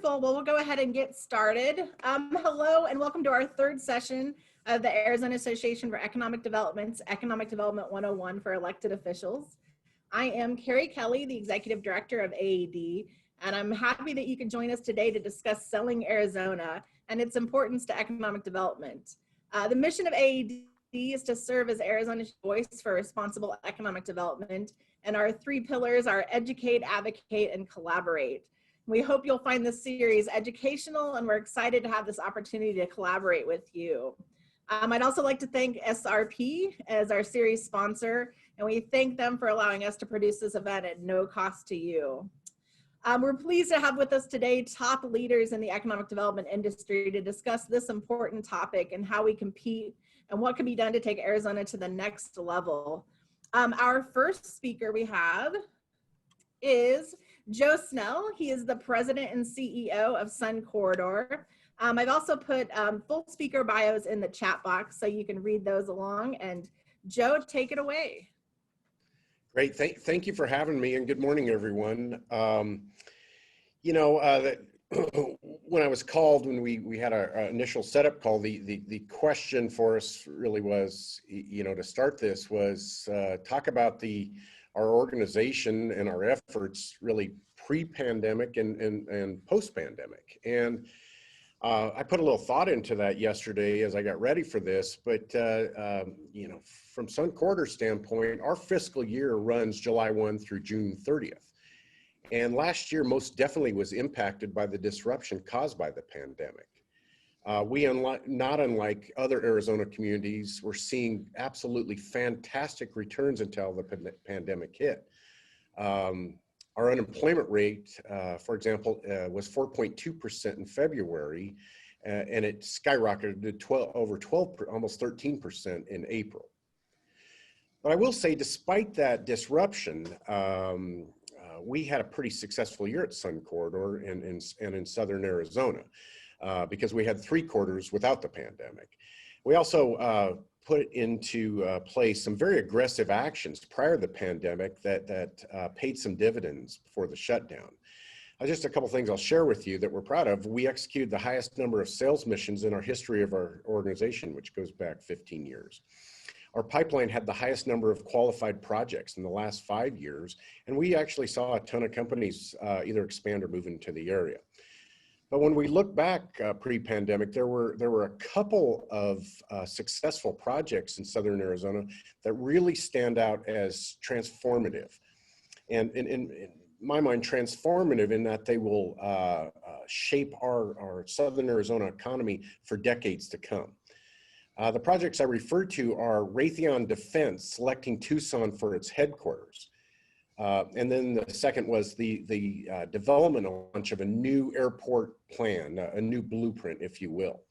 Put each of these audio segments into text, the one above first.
Well, we'll go ahead and get started. Hello and welcome to our third session of the Arizona Association for Economic Development's Economic Development 101 for elected officials. I am Carrie Kelly, the Executive Director of AED, and I'm happy that you can join us today to discuss selling Arizona and its importance to economic development. The mission of AED is to serve as Arizona's voice for responsible economic development, and our three pillars are educate, advocate, and collaborate. We hope you'll find this series educational, and we're excited to have this opportunity to collaborate with you. I'd also like to thank SRP as our series sponsor, and we thank them for allowing us to produce this event at no cost to you. We're pleased to have with us today top leaders in the economic development industry to discuss this important topic and how we compete and what can be done to take Arizona to the next level. Our first speaker we have is Joe Snell. He is the president and CEO of Sun Corridor. I've also put full speaker bios in the chat box so you can read those along. And Joe, take it away. Great, thank you for having me, and good morning, everyone. When I was called, when we had our initial setup call, the question for us really was, to start this was talk about our organization and our efforts really pre-pandemic and post-pandemic. And I put a little thought into that yesterday as I got ready for this, but from Sun Corridor's standpoint, our fiscal year runs July 1 through June 30th. And last year most definitely was impacted by the disruption caused by the pandemic. Not unlike other Arizona communities, we're seeing absolutely fantastic returns until the pandemic hit. Our unemployment rate, for example, was 4.2% in February, and it skyrocketed to almost 13% in April. But I will say, despite that disruption, we had a pretty successful year at Sun Corridor and in Southern Arizona. Because we had 3 quarters without the pandemic. We also put into place some very aggressive actions prior to the pandemic that paid some dividends before the shutdown. Just a couple things I'll share with you that we're proud of. We executed the highest number of sales missions in our history of our organization, which goes back 15 years. Our pipeline had the highest number of qualified projects in the last 5 years, and we actually saw a ton of companies either expand or move into the area. But when we look back pre-pandemic, there were a couple of successful projects in Southern Arizona that really stand out as transformative. And in my mind, transformative in that they will shape our Southern Arizona economy for decades to come. The projects I referred to are Raytheon Defense selecting Tucson for its headquarters. And then the second was the development launch of a new airport plan, a new blueprint, if you will.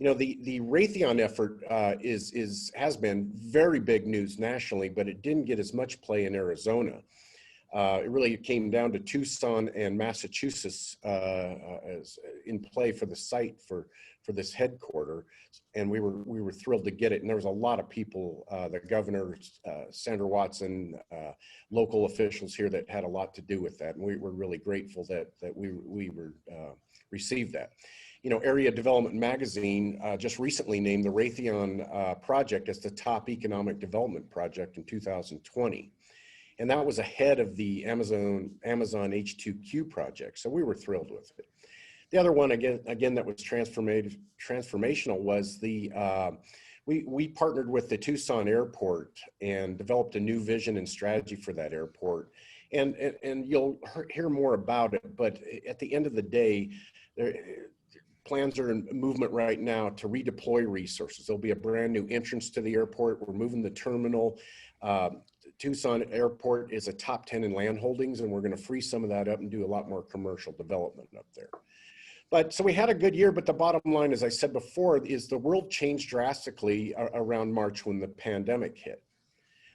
The Raytheon effort has been very big news nationally, but it didn't get as much play in Arizona. It really came down to Tucson and Massachusetts as in play for the site for this headquarter, and we were thrilled to get it. And there was a lot of people, the governor, Sandra Watson, local officials here that had a lot to do with that, and we were really grateful that we received that. Area Development Magazine just recently named the Raytheon project as the top economic development project in 2020. And that was ahead of the Amazon H2Q project. So we were thrilled with it. The other one, again that was transformational was we partnered with the Tucson Airport and developed a new vision and strategy for that airport. And you'll hear more about it, but at the end of the day, plans are in movement right now to redeploy resources. There'll be a brand new entrance to the airport. We're moving the terminal. Tucson Airport is a top 10 in land holdings, and we're going to free some of that up and do a lot more commercial development up there. But so we had a good year, but the bottom line, as I said before, is the world changed drastically around March when the pandemic hit.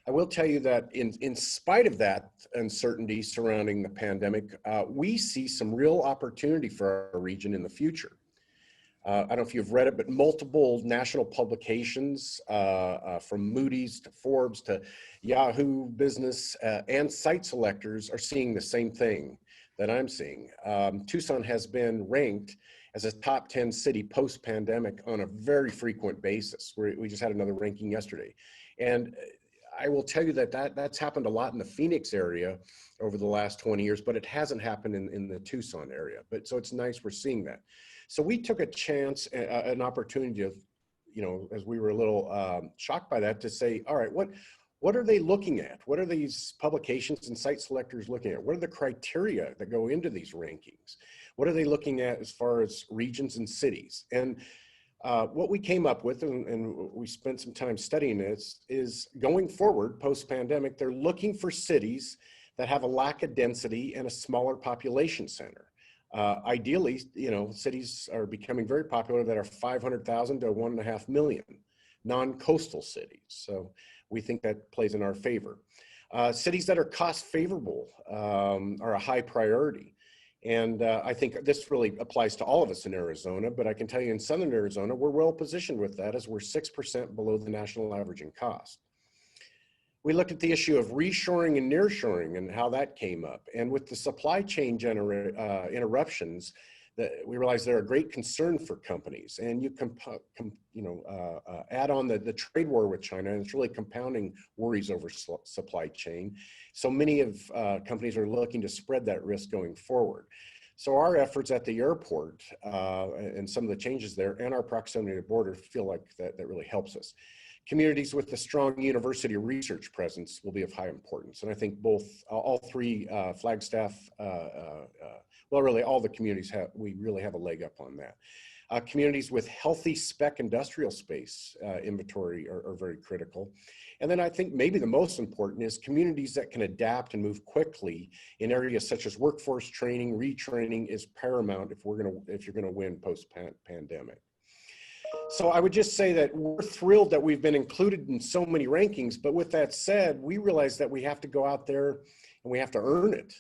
I will tell you that in spite of that uncertainty surrounding the pandemic, we see some real opportunity for our region in the future. I don't know if you've read it, but multiple national publications from Moody's to Forbes to Yahoo Business and site selectors are seeing the same thing, that I'm seeing. Tucson has been ranked as a top 10 city post-pandemic on a very frequent basis. We just had another ranking yesterday. And I will tell you that, that's happened a lot in the Phoenix area over the last 20 years, but it hasn't happened in the Tucson area. But so it's nice we're seeing that. So we took a chance, an opportunity of, you know, as we were a little shocked by that, to say, all right, what are they looking at? What are these publications and site selectors looking at? What are the criteria that go into these rankings? What are they looking at as far as regions and cities? And what we came up with, and we spent some time studying this, is going forward post-pandemic, they're looking for cities that have a lack of density and a smaller population center. Ideally, you know, cities are becoming very popular that are 500,000 to 1.5 million, non-coastal cities. So we think that plays in our favor. Cities that are cost favorable are a high priority. And I think this really applies to all of us in Arizona, but I can tell you in Southern Arizona, we're well positioned with that, as we're 6% below the national average in cost. We looked at the issue of reshoring and nearshoring and how that came up. And with the supply chain interruptions, we realized they're a great concern for companies. And you add on the trade war with China, and it's really compounding worries over supply chain. So many of companies are looking to spread that risk going forward. So our efforts at the airport and some of the changes there and our proximity to the border feel like that really helps us. Communities with a strong university research presence will be of high importance. And I think all three Flagstaff, well, really all the communities we really have a leg up on that. Communities with healthy spec industrial space inventory are very critical. And then I think maybe the most important is communities that can adapt and move quickly in areas such as workforce training. Retraining is paramount if you're gonna win post-pandemic. So I would just say that we're thrilled that we've been included in so many rankings, but with that said, we realize that we have to go out there and we have to earn it.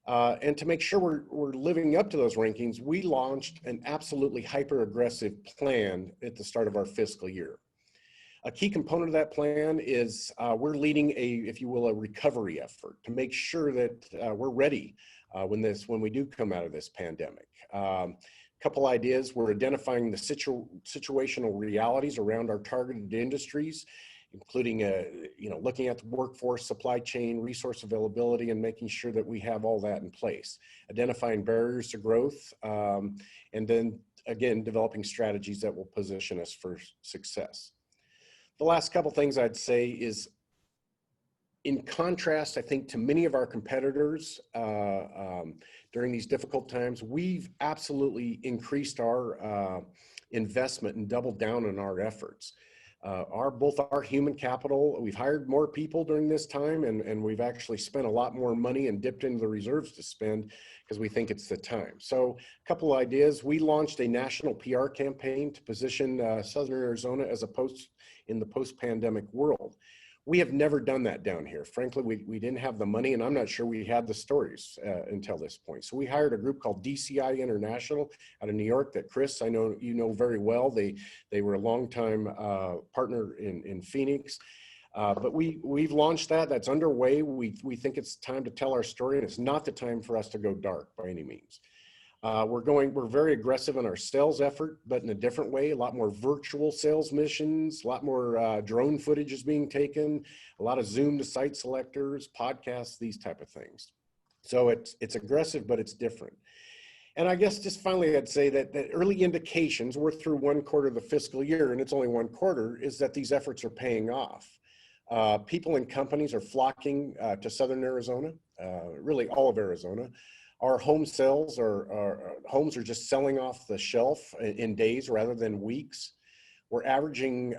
And to make sure we're living up to those rankings, we launched an absolutely hyper-aggressive plan at the start of our fiscal year. A key component of that plan is we're leading if you will, a recovery effort to make sure that we're ready when we do come out of this pandemic. Couple ideas: we're identifying the situational realities around our targeted industries, including looking at the workforce, supply chain, resource availability, and making sure that we have all that in place. Identifying barriers to growth, and then again, developing strategies that will position us for success. The last couple things I'd say is, in contrast, I think, to many of our competitors during these difficult times, we've absolutely increased our investment and doubled down on our efforts. Both our human capital, we've hired more people during this time, and we've actually spent a lot more money and dipped into the reserves to spend because we think it's the time. So a couple of ideas: we launched a national PR campaign to position Southern Arizona as in the post-pandemic world. We have never done that down here. Frankly, we didn't have the money, and I'm not sure we had the stories until this point. So we hired a group called DCI International out of New York that, Chris, I know you know very well. They were a longtime partner in Phoenix. But we've launched that. That's underway. We think it's time to tell our story, and it's not the time for us to go dark by any means. We're very aggressive in our sales effort, but in a different way. A lot more virtual sales missions, a lot more drone footage is being taken, a lot of Zoom to site selectors, podcasts, these type of things. So it's aggressive, but it's different. And I guess just finally, I'd say that early indications, we're through one quarter of the fiscal year, and it's only one quarter, is that these efforts are paying off. People and companies are flocking to Southern Arizona, really all of Arizona. Our home sales homes are just selling off the shelf in days rather than weeks. We're averaging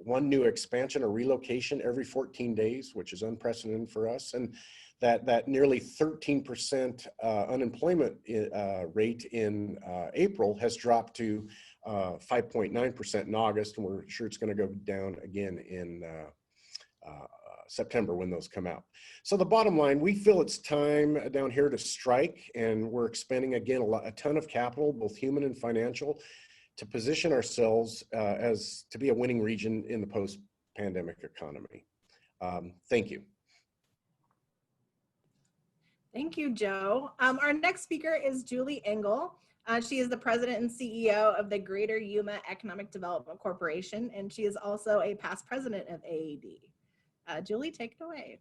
one new expansion or relocation every 14 days, which is unprecedented for us. And that nearly 13% unemployment rate in April has dropped to 5.9% in August, and we're sure it's going to go down again in September when those come out. So the bottom line, we feel it's time down here to strike, and we're expending again a ton of capital, both human and financial, to position ourselves to be a winning region in the post-pandemic economy. Thank you. Thank you, Joe. Our next speaker is Julie Engel. She is the president and CEO of the Greater Yuma Economic Development Corporation, and she is also a past president of AAD. Julie, take it away.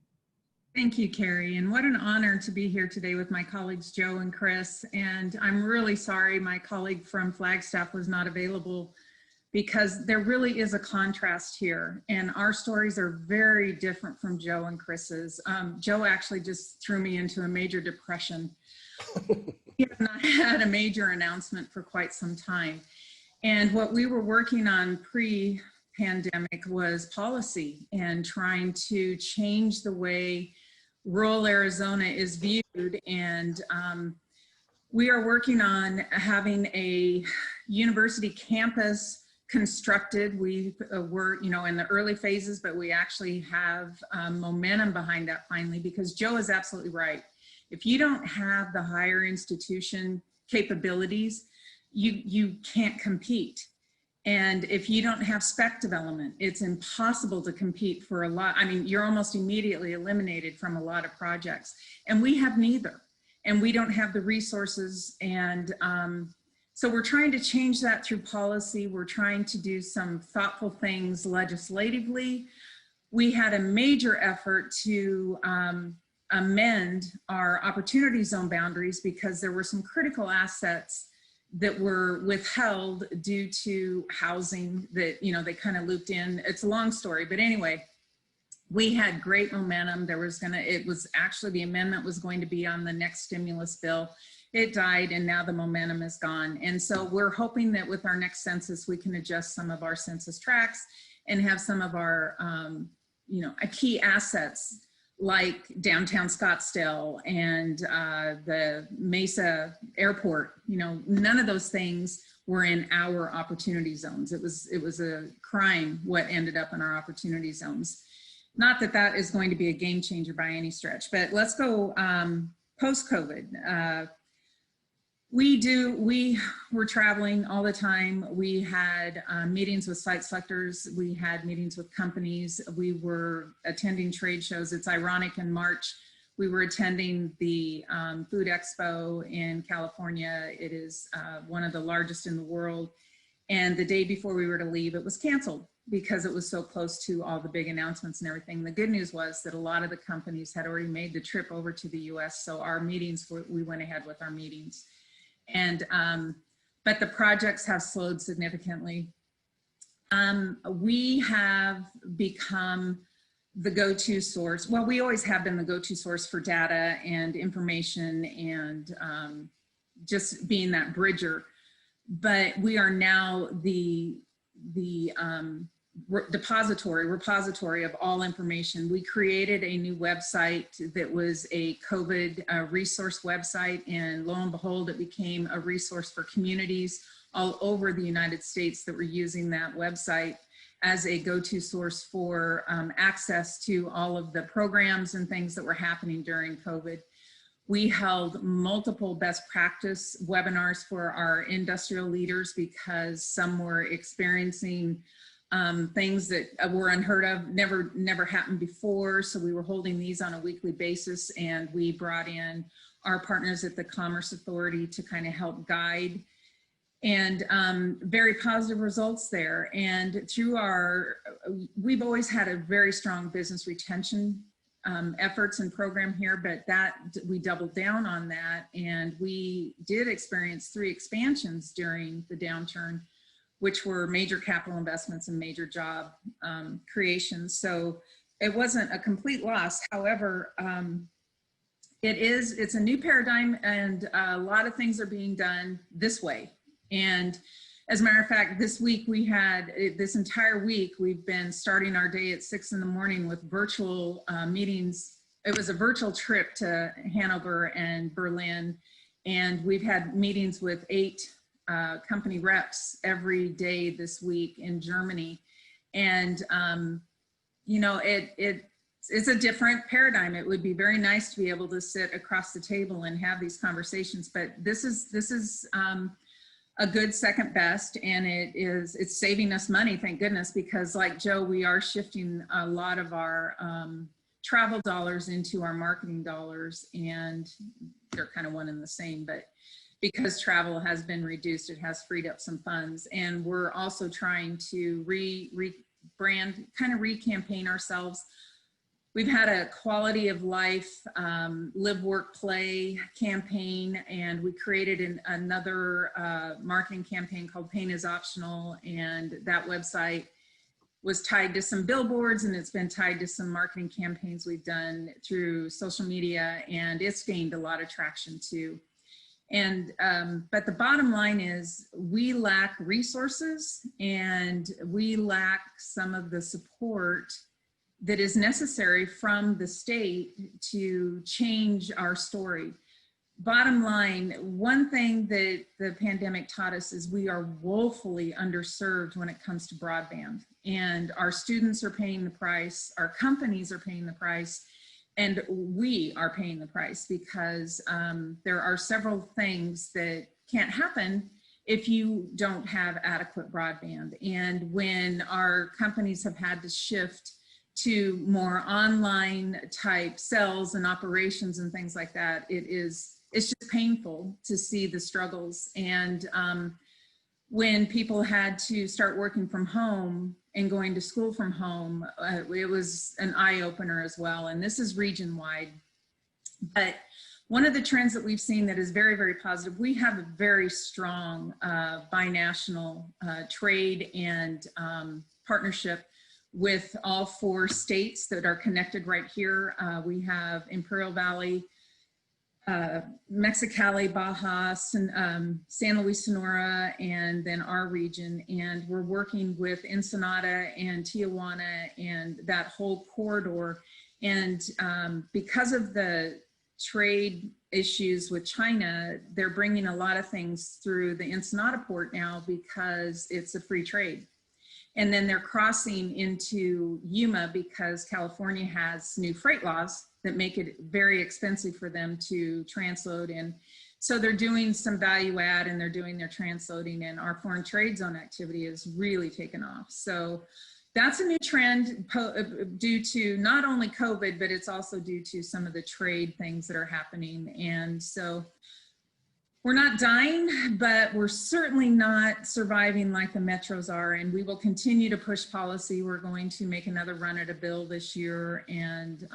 Thank you, Carrie, and what an honor to be here today with my colleagues Joe and Chris. And I'm really sorry my colleague from Flagstaff was not available, because there really is a contrast here, and our stories are very different from Joe and Chris's. Joe actually just threw me into a major depression. We have not had a major announcement for quite some time. And what we were working on pre-pandemic was policy and trying to change the way rural Arizona is viewed. And we are working on having a university campus constructed. We were, in the early phases, but we actually have momentum behind that finally, because Joe is absolutely right. If you don't have the higher institution capabilities, you can't compete. And if you don't have spec development, it's impossible to compete for a lot. I mean, you're almost immediately eliminated from a lot of projects. And we have neither. And we don't have the resources. And so we're trying to change that through policy. We're trying to do some thoughtful things legislatively. We had a major effort to amend our opportunity zone boundaries, because there were some critical assets that were withheld due to housing that, they kind of looped in. It's a long story, but anyway, we had great momentum. The amendment was going to be on the next stimulus bill. It died, and now the momentum is gone. And so we're hoping that with our next census, we can adjust some of our census tracts and have some of our, key assets like downtown Scottsdale and the Mesa Airport. None of those things were in our opportunity zones. It was a crime what ended up in our opportunity zones. Not that that is going to be a game changer by any stretch, but let's go post-COVID. We were traveling all the time. We had meetings with site selectors. We had meetings with companies. We were attending trade shows. It's ironic, in March, we were attending the Food Expo in California. It is one of the largest in the world. And the day before we were to leave, it was canceled because it was so close to all the big announcements and everything. The good news was that a lot of the companies had already made the trip over to the US. So our meetings, we went ahead with our meetings. And, but the projects have slowed significantly. We have become the go-to source. Well, we always have been the go-to source for data and information and just being that bridger. But we are now the repository of all information. We created a new website that was a COVID resource website, and lo and behold, it became a resource for communities all over the United States that were using that website as a go-to source for access to all of the programs and things that were happening during COVID. We held multiple best practice webinars for our industrial leaders because some were experiencing things that were unheard of, never happened before. So we were holding these on a weekly basis, and we brought in our partners at the Commerce Authority to kind of help guide, and very positive results there. And through we've always had a very strong business retention efforts and program here, but we doubled down on that, and we did experience 3 expansions during the downturn, which were major capital investments and major job creations. So it wasn't a complete loss. However, it's a new paradigm, and a lot of things are being done this way. And as a matter of fact, this entire week, we've been starting our day at 6 in the morning with virtual meetings. It was a virtual trip to Hanover and Berlin, and we've had meetings with 8 company reps every day this week in Germany. And, it's a different paradigm. It would be very nice to be able to sit across the table and have these conversations, but this is a good second best, and it's saving us money, thank goodness, because like Joe, we are shifting a lot of our travel dollars into our marketing dollars, and they're kind of one and the same, but because travel has been reduced, it has freed up some funds. And we're also trying to rebrand, kind of re-campaign ourselves. We've had a quality of life, live, work, play campaign, and we created another marketing campaign called Pain is Optional. And that website was tied to some billboards, and it's been tied to some marketing campaigns we've done through social media, and it's gained a lot of traction too. And, but the bottom line is we lack resources, and we lack some of the support that is necessary from the state to change our story. Bottom line, one thing that the pandemic taught us is we are woefully underserved when it comes to broadband, and our students are paying the price, our companies are paying the price, and we are paying the price because there are several things that can't happen if you don't have adequate broadband. And when our companies have had to shift to more online type sales and operations and things like that, it's just painful to see the struggles. And when people had to start working from home and going to school from home, it was an eye-opener as well. And this is region-wide. But one of the trends that we've seen that is very, very positive, we have a very strong binational trade and partnership with all 4 states that are connected right here. We have Imperial Valley, Mexicali, Baja, San Luis Sonora, and then our region. And we're working with Ensenada and Tijuana and that whole corridor. And because of the trade issues with China, they're bringing a lot of things through the Ensenada port now because it's a free trade. And then they're crossing into Yuma because California has new freight laws that make it very expensive for them to transload in. So they're doing some value add, and they're doing their transloading, and our foreign trade zone activity has really taken off. So that's a new trend due to not only COVID, but it's also due to some of the trade things that are happening. And so we're not dying, but we're certainly not surviving like the metros are, and we will continue to push policy. We're going to make another run at a bill this year, and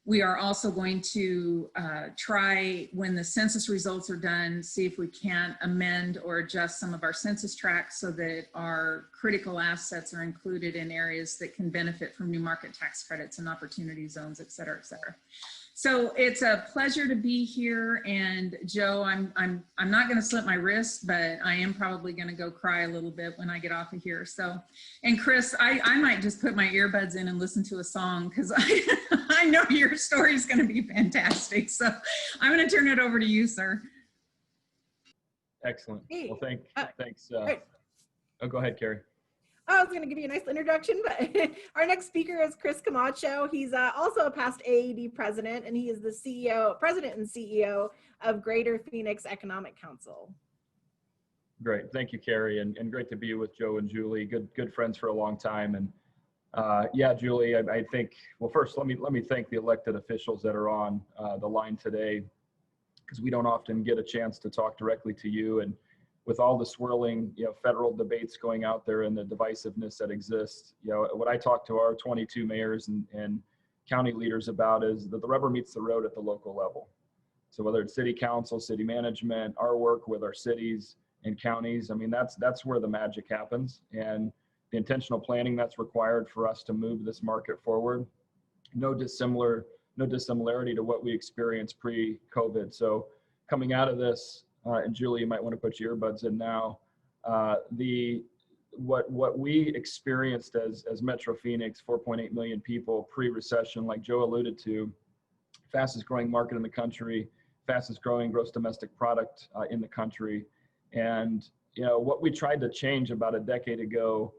we are also going to try, when the census results are done, see if we can amend or adjust some of our census tracts so that our critical assets are included in areas that can benefit from new market tax credits and opportunity zones, et cetera, et cetera. So it's a pleasure to be here. And Joe, I'm not going to slip my wrist, but I am probably going to go cry a little bit when I get off of here. So, and Chris, I might just put my earbuds in and listen to a song because I know your story is going to be fantastic. So I'm going to turn it over to you, sir. Excellent. Hey, Well, thanks. right. Oh, go ahead, Carrie. I was going to give you a nice introduction, but our next speaker is Chris Camacho. He's also a past AAD president, and he is the president and CEO of Greater Phoenix Economic Council. Great. Thank you, Carrie. And great to be with Joe and Julie. Good friends for a long time. And yeah, Julie, I think, well, first, let me thank the elected officials that are on the line today, because we don't often get a chance to talk directly to you. And with all the swirling, federal debates going out there and the divisiveness that exists, what I talk to our 22 mayors and county leaders about is that the rubber meets the road at the local level. So whether it's city council, city management, our work with our cities and counties, I mean, that's where the magic happens. And the intentional planning that's required for us to move this market forward, no dissimilarity to what we experienced pre-COVID. So coming out of this, and Julie, you might want to put your earbuds in now. What we experienced as Metro Phoenix, 4.8 million people pre-recession, like Joe alluded to, fastest growing market in the country, fastest growing gross domestic product in the country. And what we tried to change about a decade ago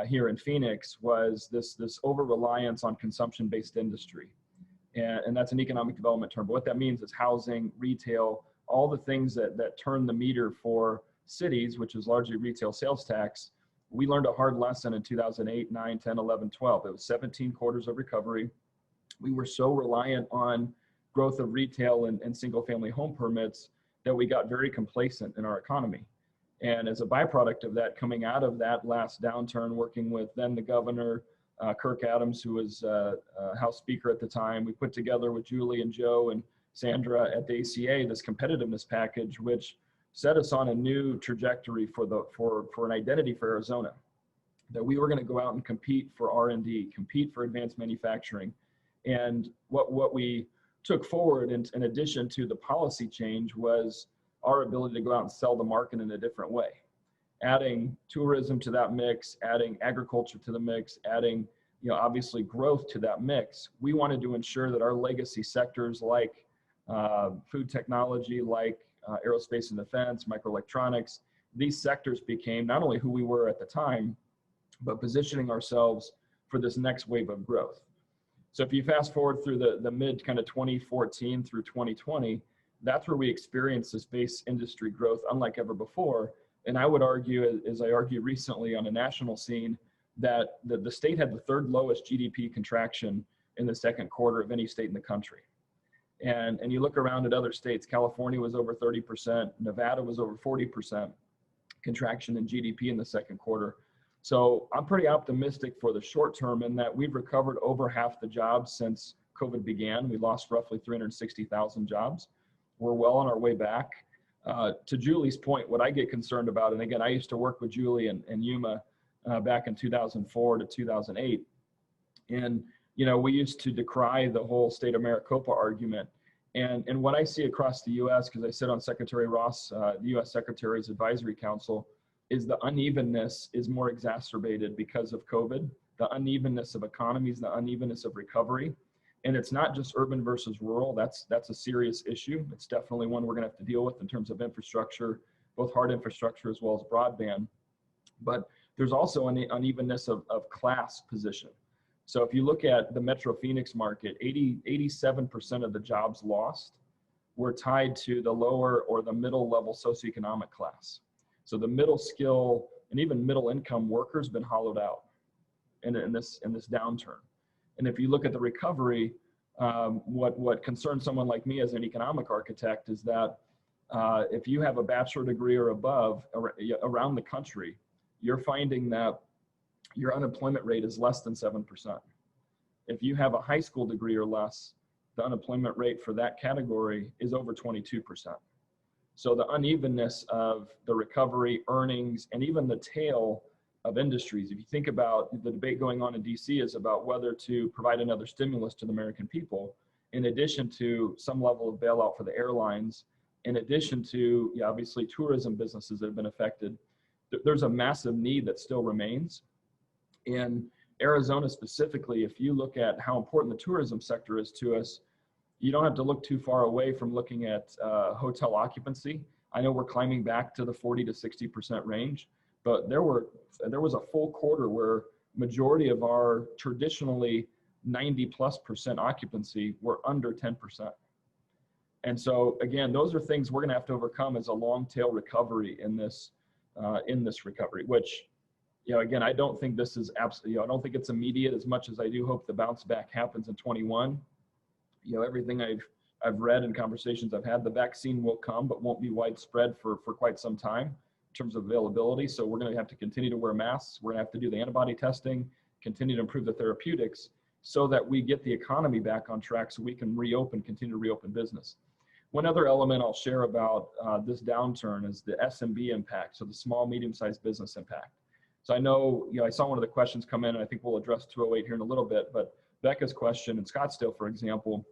here in Phoenix was this over-reliance on consumption-based industry. And that's an economic development term. But what that means is housing, retail, all the things that turn the meter for cities, which is largely retail sales tax. We learned a hard lesson in 2008, 9, 10, 11, 12. It was 17 quarters of recovery. we were so reliant on growth of retail and single family home permits that we got very complacent in our economy. And as a byproduct of that, coming out of that last downturn, working with then the governor, Kirk Adams, who was House Speaker at the time, we put together with Julie and Joe and Sandra at the ACA this competitiveness package, which set us on a new trajectory for an identity for Arizona, that we were going to go out and compete for R&D, compete for advanced manufacturing. And what we took forward in addition to the policy change was our ability to go out and sell the market in a different way, adding tourism to that mix, adding agriculture to the mix, adding, obviously growth to that mix. We wanted to ensure that our legacy sectors like food technology, like aerospace and defense, microelectronics, these sectors became not only who we were at the time, but positioning ourselves for this next wave of growth. So if you fast forward through the mid kind of 2014 through 2020, that's where we experienced this base industry growth unlike ever before. And I would argue, as I argued recently on a national scene, that the state had the third lowest GDP contraction in the second quarter of any state in the country. And you look around at other states, California was over 30%, Nevada was over 40% contraction in GDP in the second quarter. So I'm pretty optimistic for the short term in that we've recovered over half the jobs since COVID began. We lost roughly 360,000 jobs. We're well on our way back. To Julie's point, what I get concerned about, and again, I used to work with Julie and Yuma back in 2004 to 2008. And, we used to decry the whole state of Maricopa argument. And what I see across the US, because I sit on Secretary Ross, the US Secretary's Advisory Council, is the unevenness is more exacerbated because of COVID, the unevenness of economies, the unevenness of recovery. And it's not just urban versus rural. That's a serious issue. It's definitely one we're going to have to deal with in terms of infrastructure, both hard infrastructure as well as broadband. But there's also an unevenness of class position. So if you look at the Metro Phoenix market, 87% of the jobs lost were tied to the lower or the middle level socioeconomic class. So the middle skill and even middle income workers been hollowed out in this downturn. And if you look at the recovery, what concerns someone like me as an economic architect is that if you have a bachelor degree or above around the country, you're finding that your unemployment rate is less than 7%. If you have a high school degree or less, the unemployment rate for that category is over 22%. So the unevenness of the recovery, earnings, and even the tail of industries. If you think about the debate going on in DC is about whether to provide another stimulus to the American people, in addition to some level of bailout for the airlines, in addition to obviously tourism businesses that have been affected, there's a massive need that still remains. In Arizona specifically, if you look at how important the tourism sector is to us, you don't have to look too far away from looking at hotel occupancy. I know we're climbing back to the 40 to 60% range, but there was a full quarter where majority of our traditionally 90+% occupancy were under 10%. And so again, those are things we're gonna have to overcome as a long tail recovery in this recovery, which, again, I don't think this is absolutely, I don't think it's immediate as much as I do hope the bounce back happens in 21. Everything I've read and conversations I've had, the vaccine will come, but won't be widespread for quite some time in terms of availability. So we're going to have to continue to wear masks. We're going to have to do the antibody testing, continue to improve the therapeutics so that we get the economy back on track so we can continue to reopen business. One other element I'll share about this downturn is the SMB impact, so the small, medium-sized business impact. So I know, I saw one of the questions come in, and I think we'll address 208 here in a little bit, but Becca's question in Scottsdale, for example,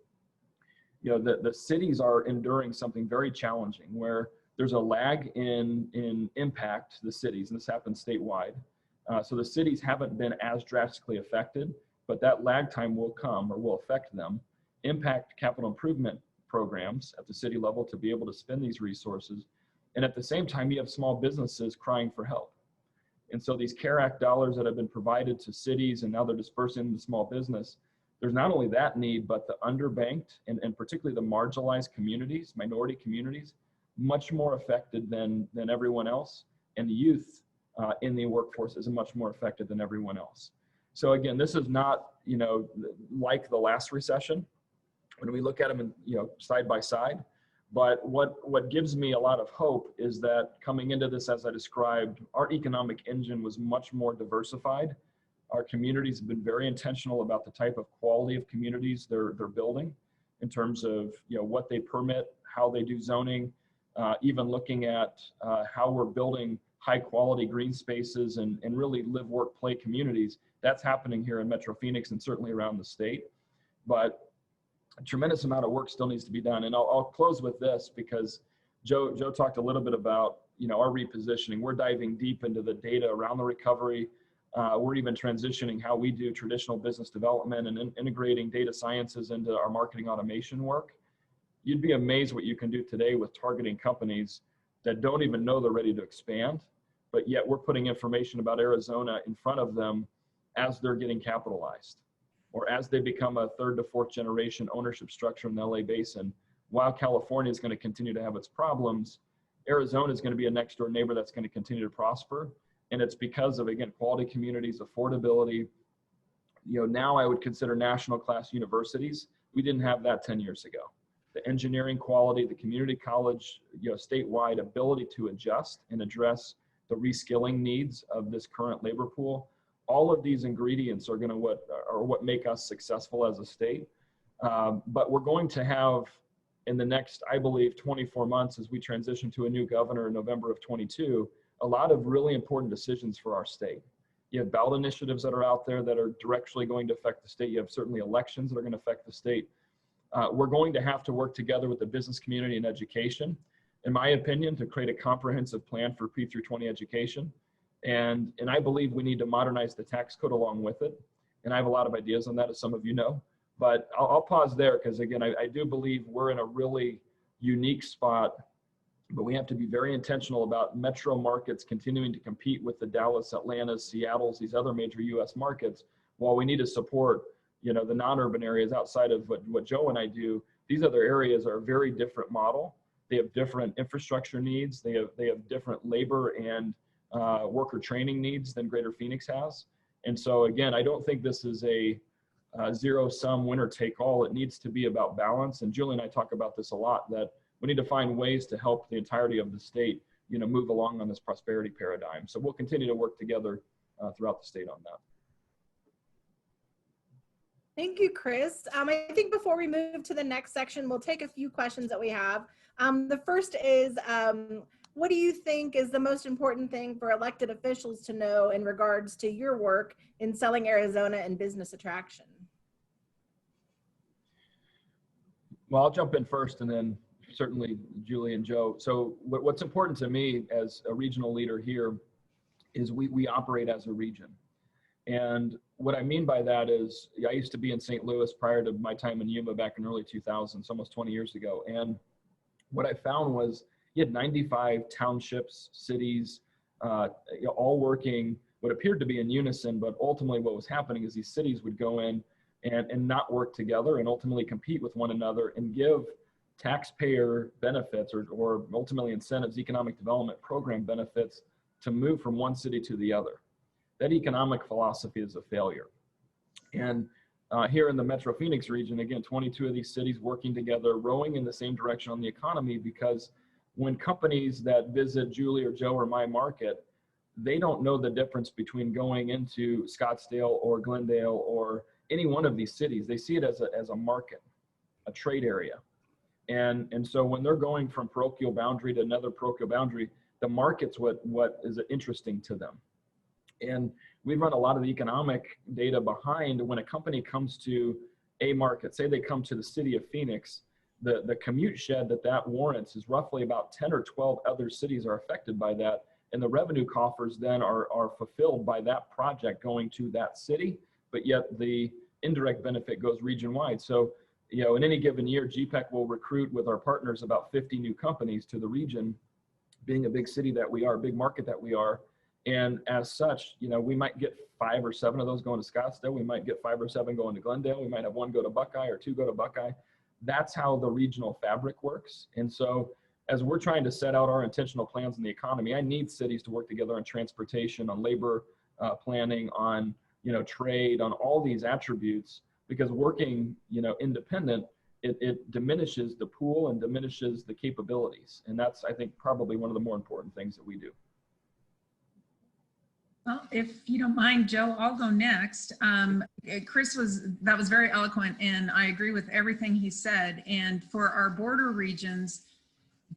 the cities are enduring something very challenging where there's a lag in impact to the cities, and this happens statewide. So the cities haven't been as drastically affected, but that lag time will come or will affect them, impact capital improvement programs at the city level to be able to spend these resources. And at the same time, you have small businesses crying for help. And so these CARE Act dollars that have been provided to cities and now they're dispersing into small business, there's not only that need, but the underbanked and particularly the marginalized communities, minority communities, much more affected than everyone else. And the youth in the workforce is much more affected than everyone else. So again, this is not, like the last recession when we look at them, side by side. But what gives me a lot of hope is that coming into this, as I described, our economic engine was much more diversified. Our communities have been very intentional about the type of quality of communities they're building in terms of what they permit, how they do zoning, even looking at how we're building high quality green spaces and really live, work, play communities. That's happening here in Metro Phoenix and certainly around the state. But a tremendous amount of work still needs to be done. And I'll close with this because Joe talked a little bit about our repositioning. We're diving deep into the data around the recovery. We're even transitioning how we do traditional business development and integrating data sciences into our marketing automation work. You'd be amazed what you can do today with targeting companies that don't even know they're ready to expand, but yet we're putting information about Arizona in front of them as they're getting capitalized, or as they become a third to fourth generation ownership structure in the LA Basin. While California is going to continue to have its problems, Arizona is going to be a next door neighbor that's going to continue to prosper. And it's because of, again, quality communities, affordability. Now I would consider national class universities. We didn't have that 10 years ago. The engineering quality, the community college, statewide ability to adjust and address the reskilling needs of this current labor pool. All of these ingredients are what make us successful as a state. But we're going to have, in the next, I believe, 24 months, as we transition to a new governor in November of 22, a lot of really important decisions for our state. You have ballot initiatives that are out there that are directly going to affect the state. You have certainly elections that are going to affect the state. We're going to have to work together with the business community and education, in my opinion, to create a comprehensive plan for P through 20 education. And I believe we need to modernize the tax code along with it. And I have a lot of ideas on that, as some of you know. But I'll pause there because, again, I do believe we're in a really unique spot. But we have to be very intentional about metro markets continuing to compete with the Dallas, Atlanta, Seattle's, these other major U.S. markets, while we need to support, the non-urban areas outside of what Joe and I do. These other areas are a very different model. They have different infrastructure needs. They have different labor and worker training needs than Greater Phoenix has. And so, again, I don't think this is a zero-sum winner-take-all. It needs to be about balance. And Julie and I talk about this a lot, that we need to find ways to help the entirety of the state, move along on this prosperity paradigm. So we'll continue to work together throughout the state on that. Thank you, Chris. I think before we move to the next section, we'll take a few questions that we have. The first is, what do you think is the most important thing for elected officials to know in regards to your work in selling Arizona and business attraction? Well, I'll jump in first, and then certainly Julie and Joe. So what's important to me as a regional leader here is we operate as a region. And what I mean by that is, I used to be in St. Louis prior to my time in Yuma back in early 2000s, almost 20 years ago. And what I found was you had 95 townships, cities, all working what appeared to be in unison, but ultimately what was happening is these cities would go in and not work together and ultimately compete with one another and give taxpayer benefits or ultimately incentives, economic development program benefits to move from one city to the other. That economic philosophy is a failure. And here in the Metro Phoenix region, again, 22 of these cities working together, rowing in the same direction on the economy, because when companies that visit Julie or Joe or my market, they don't know the difference between going into Scottsdale or Glendale or any one of these cities. They see it as a market, a trade area. And so when they're going from parochial boundary to another parochial boundary, the market's what is interesting to them. And we run a lot of the economic data behind when a company comes to a market, say they come to the city of Phoenix, the commute shed that warrants is roughly about 10 or 12 other cities are affected by that. And the revenue coffers then are fulfilled by that project going to that city, but yet the indirect benefit goes region-wide. So, in any given year, GPEC will recruit with our partners about 50 new companies to the region, being a big city that we are, a big market that we are. And as such, we might get 5 or 7 of those going to Scottsdale. We might get 5 or 7 going to Glendale. We might have 1 go to Buckeye or 2 go to Buckeye. That's how the regional fabric works. And so as we're trying to set out our intentional plans in the economy, I need cities to work together on transportation, on labor planning, on trade, on all these attributes, because working, independent, it diminishes the pool and diminishes the capabilities. And that's, I think, probably one of the more important things that we do. Well, if you don't mind, Joe, I'll go next. Chris that was very eloquent, and I agree with everything he said. And for our border regions,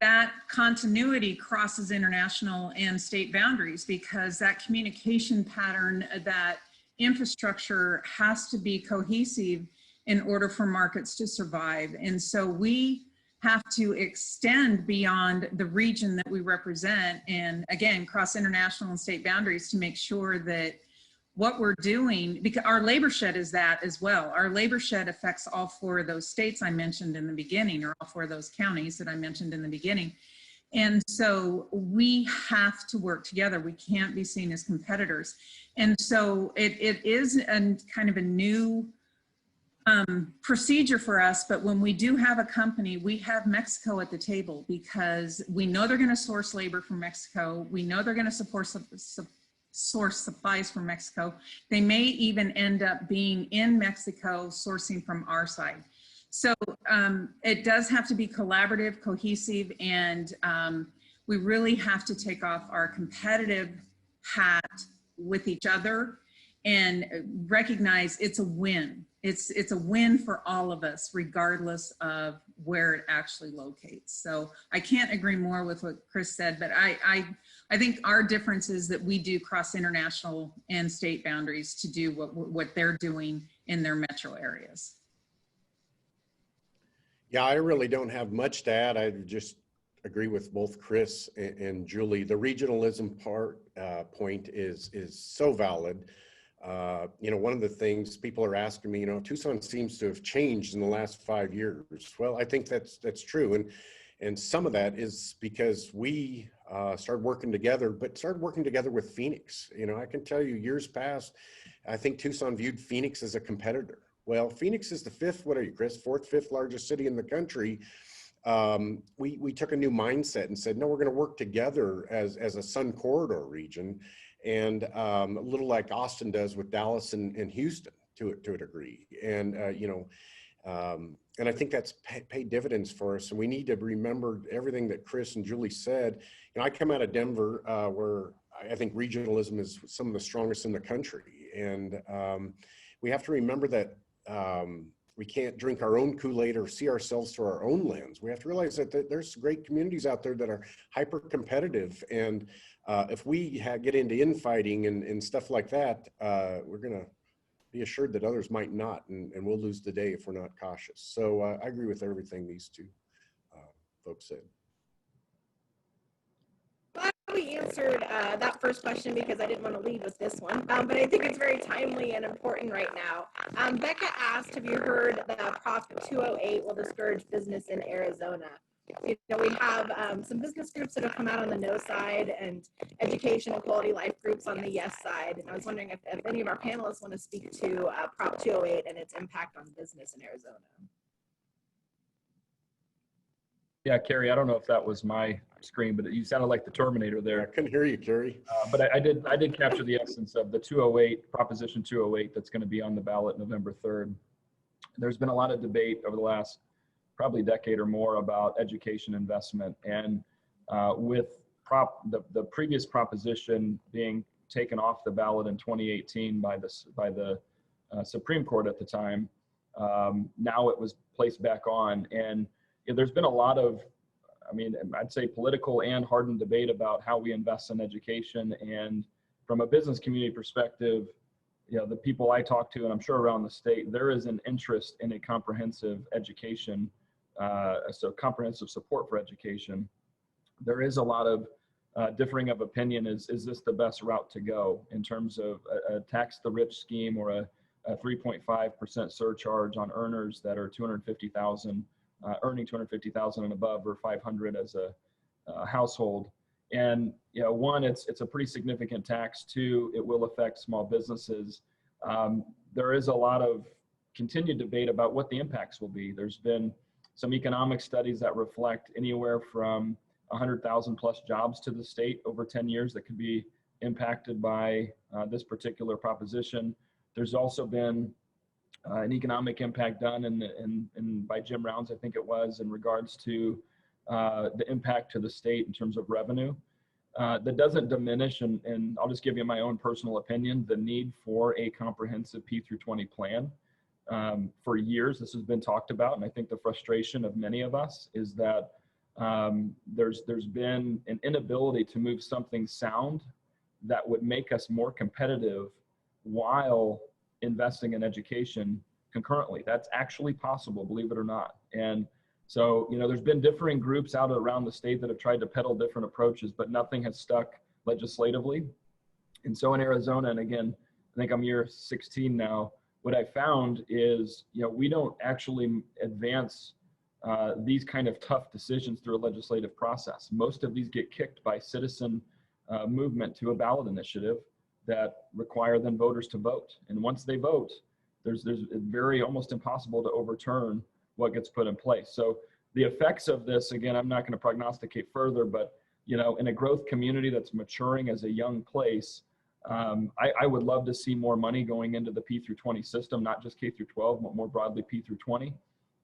that continuity crosses international and state boundaries, because that communication pattern, that infrastructure has to be cohesive in order for markets to survive. And so we have to extend beyond the region that we represent, and again, cross international and state boundaries to make sure that what we're doing, because our labor shed is that as well. Our labor shed affects all 4 of those states I mentioned in the beginning, or all 4 of those counties that I mentioned in the beginning. And so we have to work together. We can't be seen as competitors. And so it is kind of a new procedure for us, but when we do have a company, we have Mexico at the table, because we know they're going to source labor from Mexico. We know they're going to source supplies from Mexico. They may even end up being in Mexico sourcing from our side. So it does have to be collaborative, cohesive, and we really have to take off our competitive hat with each other and recognize it's a win. It's a win for all of us, regardless of where it actually locates. So I can't agree more with what Chris said, but I think our difference is that we do cross international and state boundaries to do what they're doing in their metro areas. Yeah, I really don't have much to add. I just agree with both Chris and Julie. The regionalism point is so valid. One of the things people are asking me, Tucson seems to have changed in the last 5 years. Well, I think that's true. And some of that is because we started working together, but started working together with Phoenix. I can tell you years past, I think Tucson viewed Phoenix as a competitor. Well, Phoenix is the 5th, what are you, Chris? 4th, 5th largest city in the country. We took a new mindset and said, no, we're going to work together as a Sun Corridor region. And a little like Austin does with Dallas and Houston to a degree. And, and I think that's paid dividends for us. And we need to remember everything that Chris and Julie said. I come out of Denver, where I think regionalism is some of the strongest in the country. And we have to remember that we can't drink our own Kool-Aid or see ourselves through our own lens. We have to realize that there's great communities out there that are hyper competitive. And if we get into infighting and stuff like that, we're going to be assured that others might not, and we'll lose the day if we're not cautious. So I agree with everything these 2 folks said. Glad we answered that first question, because I didn't want to lead with this one, but I think it's very timely and important right now. Becca asked, have you heard that Prop 208 will discourage business in Arizona? We have some business groups that have come out on the no side, and education and quality life groups on the yes side. And I was wondering if any of our panelists want to speak to Prop 208 and its impact on business in Arizona. Yeah, Carrie, I don't know if that was my screen, but you sounded like the Terminator there. I couldn't hear you, Carrie. But I did capture the essence of the 208, Proposition 208, that's going to be on the ballot November 3rd. There's been a lot of debate over the last probably decade or more about education investment, and with the previous proposition being taken off the ballot in 2018 by the Supreme Court at the time, now it was placed back on. And there's been a lot of, I'd say political and hardened debate about how we invest in education. And from a business community perspective, the people I talk to, and I'm sure around the state, there is an interest in a comprehensive education, so comprehensive support for education. There is a lot of differing of opinion. Is this the best route to go in terms of a tax the rich scheme, or a 3.5% surcharge on earners that are $250,000, earning $250,000 and above, or $500 as a household? And one, it's a pretty significant tax. 2, it will affect small businesses. There is a lot of continued debate about what the impacts will be. There's been some economic studies that reflect anywhere from 100,000 plus jobs to the state over 10 years that could be impacted by this particular proposition. There's also been an economic impact done in by Jim Rounds, I think it was, in regards to the impact to the state in terms of revenue. That doesn't diminish, and I'll just give you my own personal opinion, the need for a comprehensive P through 20 plan. For years, this has been talked about, and I think the frustration of many of us is that there's been an inability to move something sound that would make us more competitive while investing in education concurrently. That's actually possible, believe it or not. And so, you know, there's been differing groups out around the state that have tried to peddle different approaches, but nothing has stuck legislatively. And so in Arizona, and again, I think I'm year 16 now, what I found is, you know, we don't actually advance these kind of tough decisions through a legislative process. Most of these get kicked by citizen movement to a ballot initiative that require then voters to vote. And once they vote, there's very almost impossible to overturn what gets put in place. So the effects of this, again, I'm not going to prognosticate further, but you know, in a growth community that's maturing as a young place, I would love to see more money going into the P through 20 system, not just K through 12, but more broadly P through 20.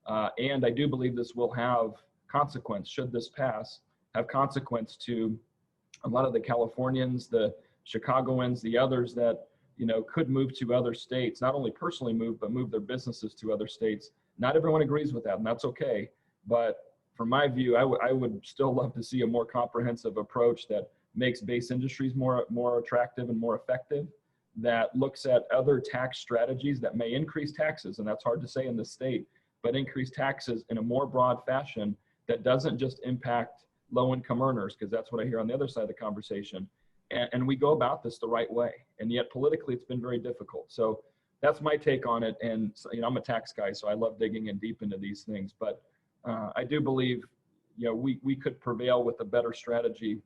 And I do believe this will have consequence, should this pass, have consequence to a lot of the Californians, the Chicagoans, the others that, you know, could move to other states, not only personally move, but move their businesses to other states. Not everyone agrees with that, and that's okay. But from my view, I would still love to see a more comprehensive approach that makes base industries more attractive and more effective, that looks at other tax strategies that may increase taxes, and that's hard to say in this state, but increase taxes in a more broad fashion that doesn't just impact low-income earners, because that's what I hear on the other side of the conversation. And we go about this the right way. And yet politically, it's been very difficult. So that's my take on it. And you know, I'm a tax guy, so I love digging in deep into these things. But I do believe, you know, we could prevail with a better strategy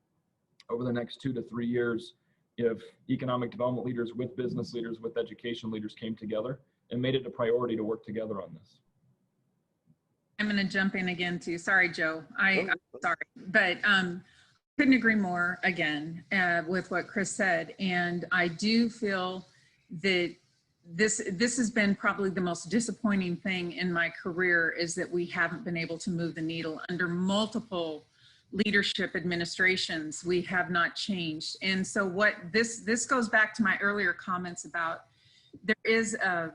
over the next 2 to 3 years if economic development leaders with business leaders, with education leaders came together and made it a priority to work together on this. I'm going to jump in again too. Sorry, Joe. I'm sorry, but couldn't agree more again with what Chris said. And I do feel that this has been probably the most disappointing thing in my career, is that we haven't been able to move the needle under multiple leadership administrations. We have not changed. And so what this goes back to my earlier comments about, there is a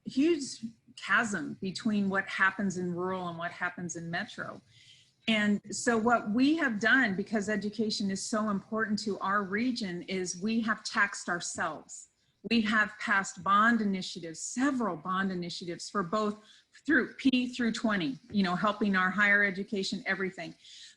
huge chasm between what happens in rural and what happens in metro. And so what we have done, because education is so important to our region, is we have taxed ourselves. We have passed bond initiatives, several bond initiatives for both through P through 20, you know, helping our higher education, everything.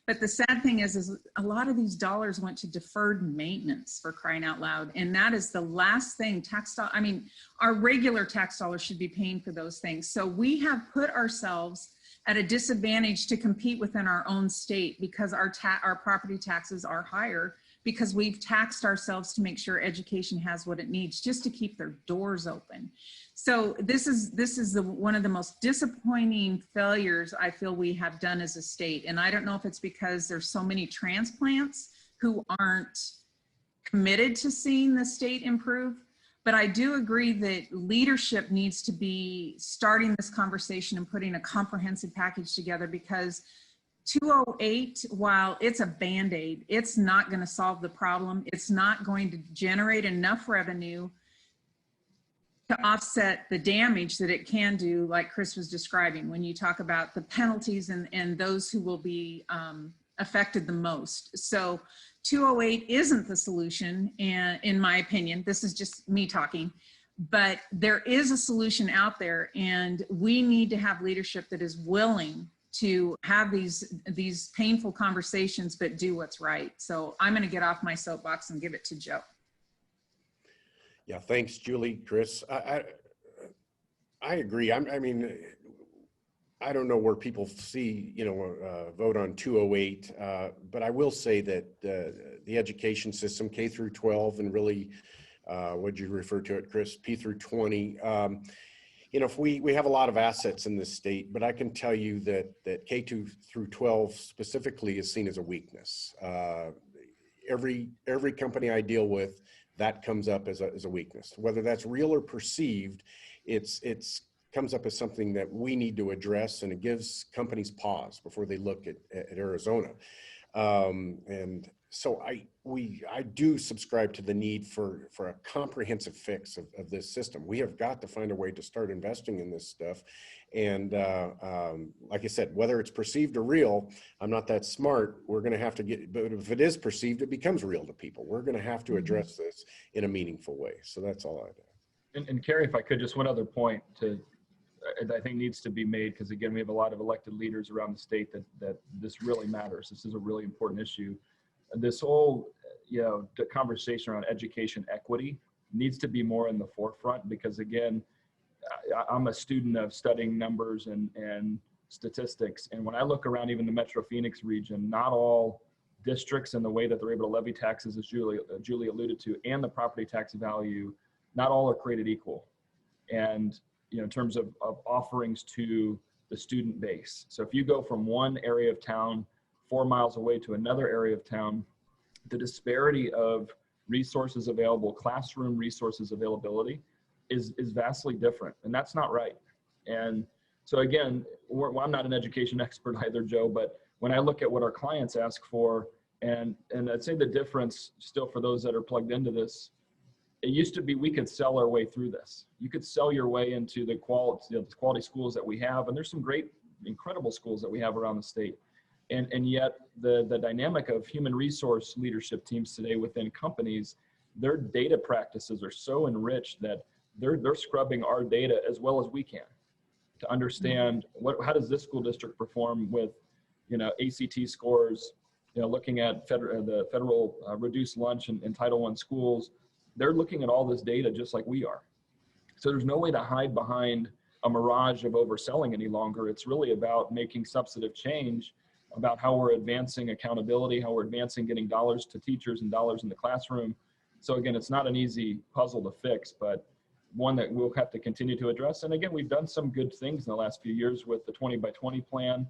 But the sad thing is a lot of these dollars went to deferred maintenance, for crying out loud. And that is the last thing I mean, our regular tax dollars should be paying for those things. So we have put ourselves at a disadvantage to compete within our own state, because our property taxes are higher, because we've taxed ourselves to make sure education has what it needs just to keep their doors open. So this is one of the most disappointing failures I feel we have done as a state. And I don't know if it's because there's so many transplants who aren't committed to seeing the state improve, but I do agree that leadership needs to be starting this conversation and putting a comprehensive package together, because 208, while it's a Band-Aid, it's not going to solve the problem. It's not going to generate enough revenue to offset the damage that it can do, like Chris was describing, when you talk about the penalties and those who will be affected the most. So 208 isn't the solution, and in my opinion. This is just me talking, but there is a solution out there, and we need to have leadership that is willing to have these painful conversations, but do what's right. So I'm going to get off my soapbox and give it to Joe. Yeah, thanks, Julie, Chris. I agree. I mean, I don't know where people see, you know, vote on 208, but I will say that the education system, K through 12, and really, what'd you refer to it, Chris, P through 20, you know, if we have a lot of assets in this state, but I can tell you that K2 through 12 specifically is seen as a weakness. Every company I deal with that comes up as a weakness. Whether that's real or perceived, it's comes up as something that we need to address, and it gives companies pause before they look at Arizona. And so I do subscribe to the need for a comprehensive fix of this system. We have got to find a way to start investing in this stuff. And like I said, whether it's perceived or real, I'm not that smart. We're going to have to but if it is perceived, it becomes real to people. We're going to have to address this in a meaningful way. So that's all I do. And Carrie, if I could, just one other point I think needs to be made, because again, we have a lot of elected leaders around the state that this really matters. This is a really important issue. This whole, the conversation around education equity needs to be more in the forefront, because again, I'm a student of studying numbers and statistics. And when I look around even the Metro Phoenix region, not all districts and the way that they're able to levy taxes, as Julie alluded to, and the property tax value, not all are created equal. And in terms of offerings to the student base. So if you go from one area of town 4 miles away to another area of town, the disparity of resources available, classroom resources availability is vastly different. And that's not right. And so again, I'm not an education expert either, Joe, but when I look at what our clients ask for, and I'd say the difference still for those that are plugged into this, it used to be we could sell our way through this. You could sell your way into the quality schools that we have, and there's some great, incredible schools that we have around the state. And yet the dynamic of human resource leadership teams today within companies, their data practices are so enriched that they're scrubbing our data as well as we can to understand how does this school district perform with, ACT scores, looking at the federal reduced lunch in Title I schools. They're looking at all this data just like we are. So there's no way to hide behind a mirage of overselling any longer. It's really about making substantive change about how we're advancing accountability, how we're advancing getting dollars to teachers and dollars in the classroom. So again, it's not an easy puzzle to fix, but one that we'll have to continue to address. And again, we've done some good things in the last few years with the 20x20 plan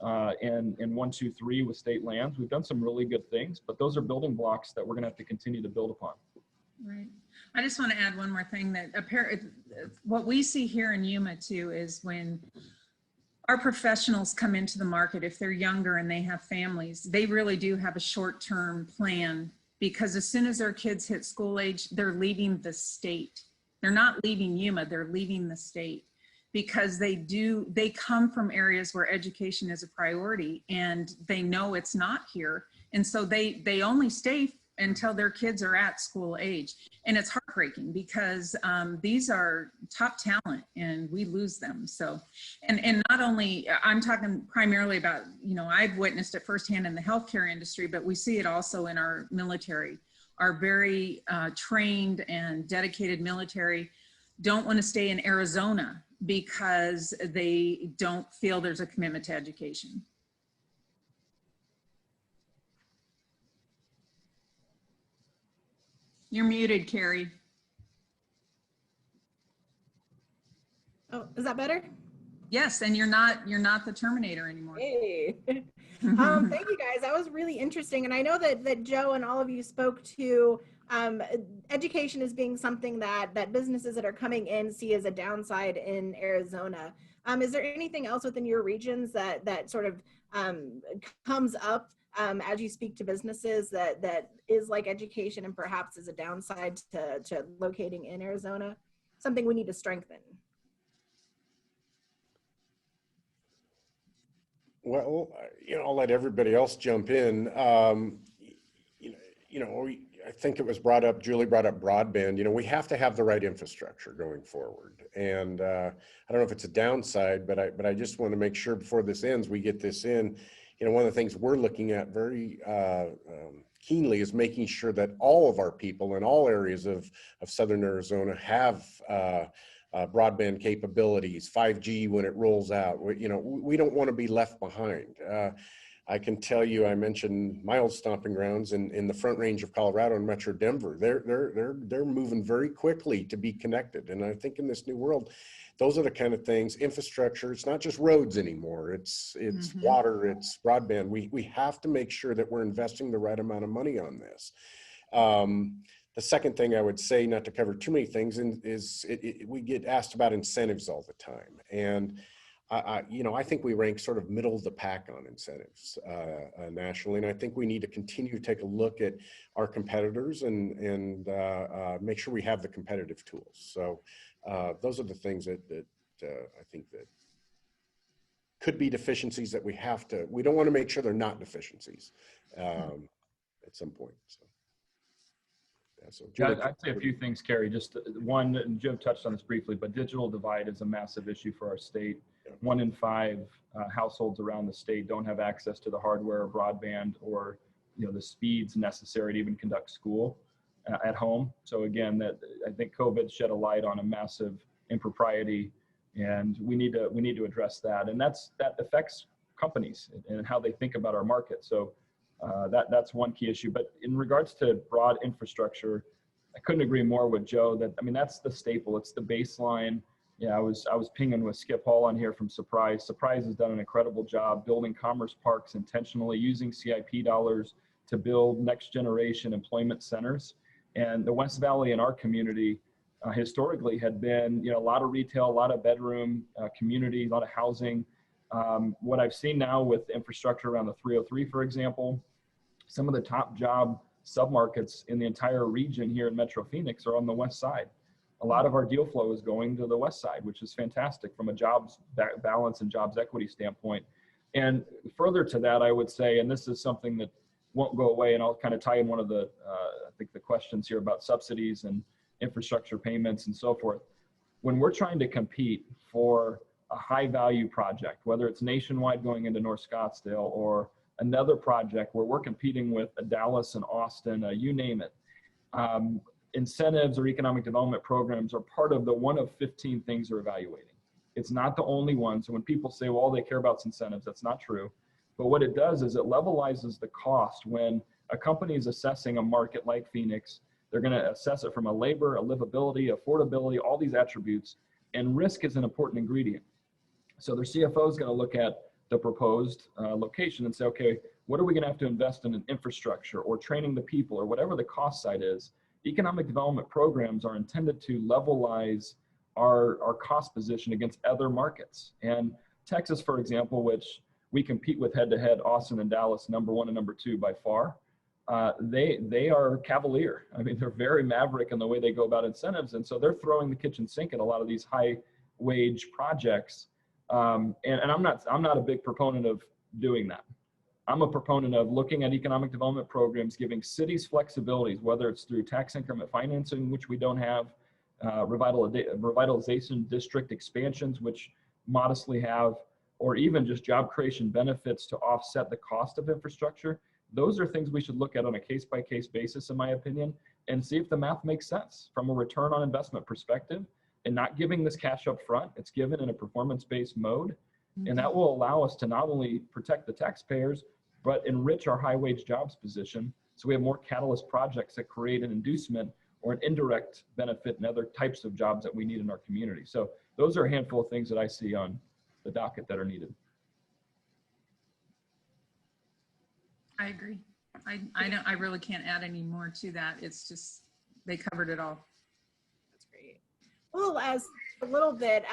and 123 with state lands. We've done some really good things, but those are building blocks that we're going to have to continue to build upon. Right. I just want to add one more thing that what we see here in Yuma too is when our professionals come into the market, if they're younger and they have families, they really do have a short-term plan, because as soon as their kids hit school age, they're leaving the state. They're not leaving Yuma, they're leaving the state, because they come from areas where education is a priority and they know it's not here. And so they only stay until their kids are at school age. And it's heartbreaking, because these are top talent and we lose them. So, and not only, I'm talking primarily about, I've witnessed it firsthand in the healthcare industry, but we see it also in our military. Our very trained and dedicated military don't want to stay in Arizona because they don't feel there's a commitment to education. You're muted, Carrie. Oh, is that better? Yes, and you're not the Terminator anymore. Hey. Thank you guys. That was really interesting. And I know that Joe and all of you spoke to education as being something that businesses that are coming in see as a downside in Arizona. Is there anything else within your regions that sort of comes up as you speak to businesses that is like education and perhaps is a downside to locating in Arizona? Something we need to strengthen. Well, I'll let everybody else jump in. I think it was brought up, Julie brought up broadband. We have to have the right infrastructure going forward. And I don't know if it's a downside, but I just want to make sure before this ends, we get this in. One of the things we're looking at very keenly is making sure that all of our people in all areas of Southern Arizona have broadband capabilities, 5G when it rolls out. We don't want to be left behind. I can tell you, I mentioned my old stomping grounds in the Front Range of Colorado and Metro Denver. They're moving very quickly to be connected. And I think in this new world, those are the kind of things, infrastructure, it's not just roads anymore. It's water, it's broadband. We have to make sure that we're investing the right amount of money on this. The second thing I would say, not to cover too many things, is we get asked about incentives all the time. And I think we rank sort of middle of the pack on incentives nationally. And I think we need to continue to take a look at our competitors and make sure we have the competitive tools. So those are the things that I think that could be deficiencies that we don't want to make sure they're not deficiencies at some point. So. So Yeah, I'd say a few things, Carrie. Just one, and Jim touched on this briefly, but digital divide is a massive issue for our state. 1 in 5 households around the state don't have access to the hardware or broadband or the speeds necessary to even conduct school at home. So again, that I think COVID shed a light on a massive impropriety, and we need to address that. And that affects companies and how they think about our market. So that's one key issue. But in regards to broad infrastructure, I couldn't agree more with Joe that, I mean, that's the staple. It's the baseline. Yeah, I was pinging with Skip Hall on here from Surprise. Surprise has done an incredible job building commerce parks intentionally, using CIP dollars to build next generation employment centers. And the West Valley in our community historically had been, a lot of retail, a lot of bedroom community, a lot of housing. What I've seen now with infrastructure around the 303, for example, some of the top job submarkets in the entire region here in Metro Phoenix are on the west side. A lot of our deal flow is going to the west side, which is fantastic from a jobs balance and jobs equity standpoint. And further to that, I would say, and this is something that won't go away, and I'll kind of tie in one of the, I think the questions here about subsidies and infrastructure payments and so forth. When we're trying to compete for a high value project, whether it's nationwide going into North Scottsdale or another project where we're competing with a Dallas and Austin, you name it, incentives or economic development programs are part of the one of 15 things we're evaluating. It's not the only one. So when people say, well, all they care about is incentives, that's not true. But what it does is it levelizes the cost. When a company is assessing a market like Phoenix, they're going to assess it from a labor, a livability, affordability, all these attributes, and risk is an important ingredient. So their CFO is going to look at the proposed location and say, okay, what are we going to have to invest in infrastructure or training the people or whatever the cost side is? Economic development programs are intended to levelize our cost position against other markets. And Texas, for example, which we compete with head-to-head, Austin and Dallas, #1 and #2 by far, they are cavalier. I mean, they're very maverick in the way they go about incentives. And so they're throwing the kitchen sink at a lot of these high wage projects. And I'm not a big proponent of doing that. I'm a proponent of looking at economic development programs, giving cities flexibilities, whether it's through tax increment financing, which we don't have, revitalization district expansions, which modestly have, or even just job creation benefits to offset the cost of infrastructure. Those are things we should look at on a case-by-case basis, in my opinion, and see if the math makes sense from a return on investment perspective, and not giving this cash up front. It's given in a performance-based mode. And that will allow us to not only protect the taxpayers, but enrich our high wage jobs position. So we have more catalyst projects that create an inducement or an indirect benefit in other types of jobs that we need in our community. So those are a handful of things that I see on the docket that are needed. I agree. I really can't add any more to that. It's just, they covered it all. That's great. Well, as a little bit,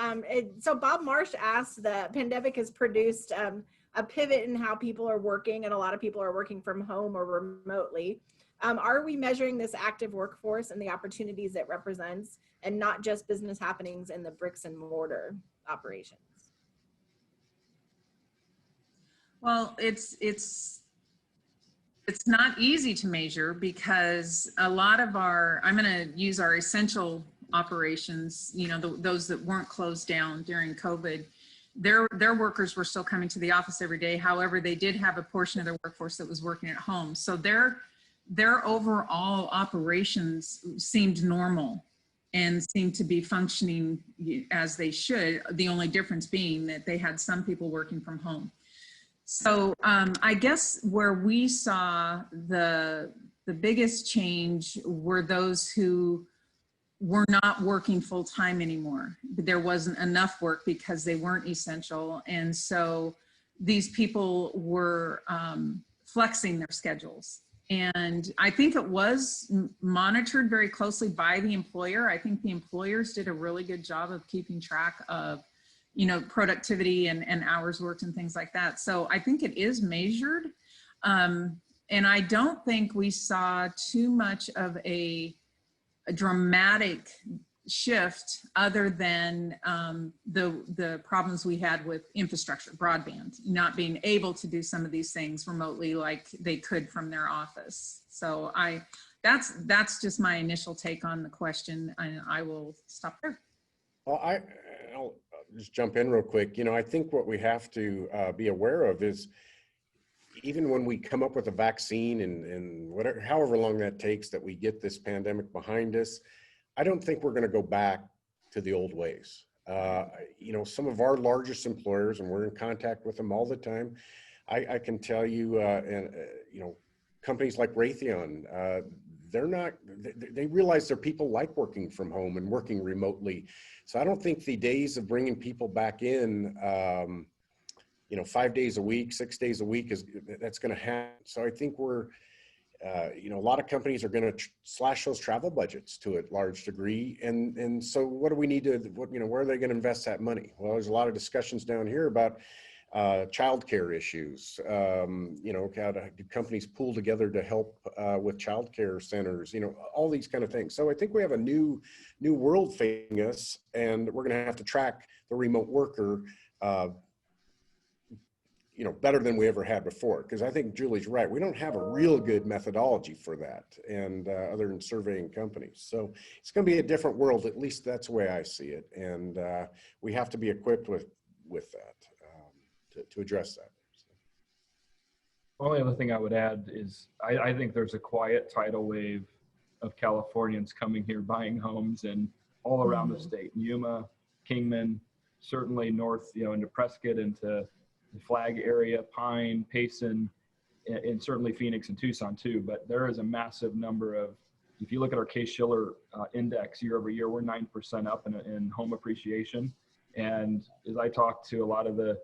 so Bob Marsh asked, the pandemic has produced a pivot in how people are working, and a lot of people are working from home or remotely. Are we measuring this active workforce and the opportunities it represents, and not just business happenings in the bricks and mortar operations? Well, it's not easy to measure, because a lot of I'm going to use our essential operations, those that weren't closed down during COVID, their workers were still coming to the office every day. However, they did have a portion of their workforce that was working at home. So their overall operations seemed normal and seemed to be functioning as they should. The only difference being that they had some people working from home. So I guess where we saw the biggest change were those who were not working full time anymore. There wasn't enough work because they weren't essential. And so these people were flexing their schedules. And I think it was monitored very closely by the employer. I think the employers did a really good job of keeping track of, you know, productivity and hours worked and things like that. So I think it is measured. And I don't think we saw too much of a dramatic shift other than the problems we had with infrastructure, broadband, not being able to do some of these things remotely like they could from their office. So that's just my initial take on the question, and I will stop there. Well, I'll just jump in real quick. You know, I think what we have to be aware of is even when we come up with a vaccine and whatever, however long that takes that we get this pandemic behind us, I don't think we're going to go back to the old ways. You know, some of our largest employers, and we're in contact with them all the time, I can tell you, you know, companies like Raytheon, they realize their people like working from home and working remotely. So I don't think the days of bringing people back in, you know, 5 days a week, 6 days a week that's going to happen. So I think you know, a lot of companies are going to slash those travel budgets to a large degree. And so what do we need to, you know, where are they going to invest that money? Well, there's a lot of discussions down here about childcare issues. You know, how do companies pool together to help with childcare centers, you know, all these kind of things. So I think we have a new world facing us, and we're going to have to track the remote worker you know, better than we ever had before. Because I think Julie's right. We don't have a real good methodology for that, and other than surveying companies. So it's going to be a different world. At least that's the way I see it. And we have to be equipped with that to address that. Only other thing I would add is I think there's a quiet tidal wave of Californians coming here buying homes and all around the state. Yuma, Kingman, certainly north, you know, into Prescott, into the Flag area, Pine, Payson, and certainly Phoenix and Tucson too. But there is a massive number of, if you look at our Case-Shiller index year over year, we're 9% up in home appreciation. And as I talk to a lot of the